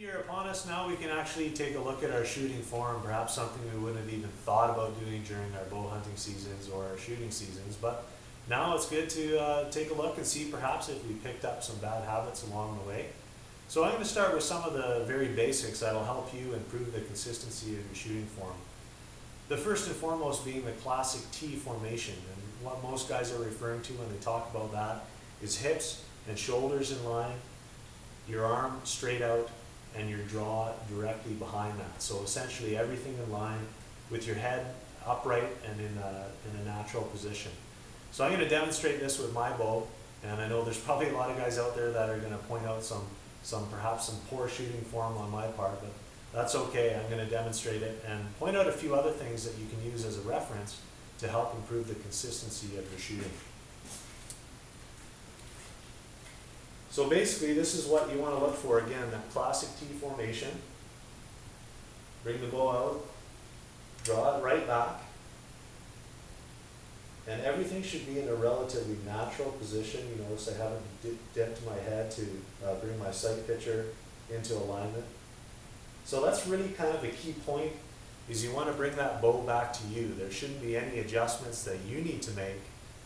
Year upon us now, we can actually take a look at our shooting form, perhaps something we wouldn't have even thought about doing during our bow hunting seasons or our shooting seasons. But now it's good to take a look and see perhaps if we picked up some bad habits along the way. So I'm going to start with some of the very basics that'll help you improve the consistency of your shooting form. The first and foremost being the classic T formation, and what most guys are referring to when they talk about that is hips and shoulders in line, your arm straight out, and your jaw directly behind that. So essentially everything in line with your head upright and in a natural position. So I'm going to demonstrate this with my bow, and I know there's probably a lot of guys out there that are going to point out perhaps some poor shooting form on my part, but that's okay. I'm going to demonstrate it and point out a few other things that you can use as a reference to help improve the consistency of your shooting. So basically, this is what you want to look for. Again, that classic T formation. Bring the bow out, draw it right back, and everything should be in a relatively natural position. You notice I haven't dipped my head to bring my sight picture into alignment. So that's really kind of the key point, is you want to bring that bow back to you. There shouldn't be any adjustments that you need to make,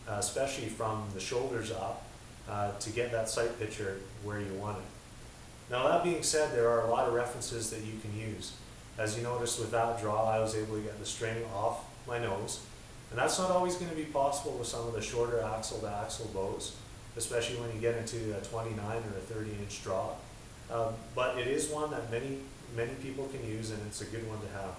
especially from the shoulders up, to get that sight picture where you want it. Now that being said, there are a lot of references that you can use. As you notice with that draw, I was able to get the string off my nose, and that's not always going to be possible with some of the shorter axle to axle bows, especially when you get into a 29 or a 30-inch draw. But it is one that many people can use, and it's a good one to have.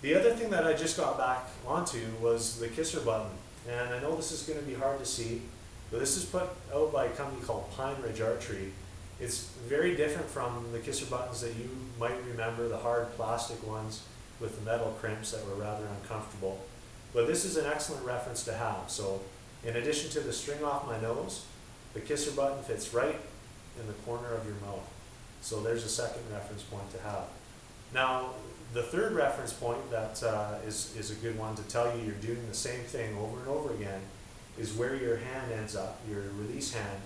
The other thing that I just got back onto was the kisser button, and I know this is going to be hard to see, but this is put out by a company called Pine Ridge Archery. It's very different from the kisser buttons that you might remember, the hard plastic ones with the metal crimps that were rather uncomfortable. But this is an excellent reference to have. So in addition to the string off my nose, the kisser button fits right in the corner of your mouth. So there's a second reference point to have. Now, the third reference point that is a good one to tell you you're doing the same thing over and over again is where your hand ends up, your release hand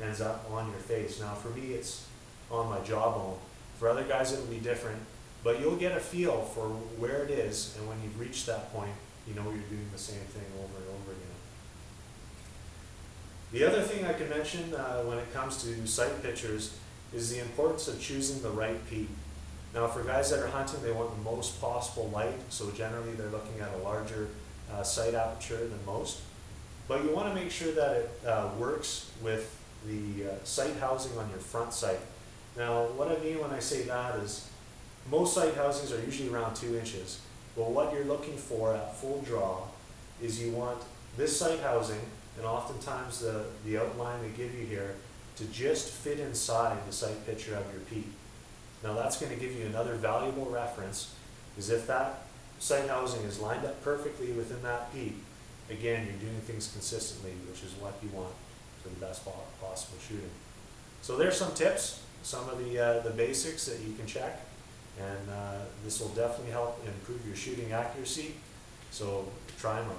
ends up on your face. Now for me, it's on my jawbone. For other guys, it'll be different, but you'll get a feel for where it is, and when you've reached that point, you know you're doing the same thing over and over again. The other thing I can mention when it comes to sight pictures is the importance of choosing the right peak. Now for guys that are hunting, they want the most possible light, so generally they're looking at a larger sight aperture than most. But you want to make sure that it works with the sight housing on your front sight. Now what I mean when I say that is most sight housings are usually around 2 inches. But what you're looking for at full draw is you want this sight housing, and oftentimes the outline they give you here, to just fit inside the sight picture of your peak. Now that's going to give you another valuable reference, is if that sight housing is lined up perfectly within that peak, again, you're doing things consistently, which is what you want for the best possible shooting. So there's some tips, some of the basics that you can check, and this will definitely help improve your shooting accuracy. So try them out.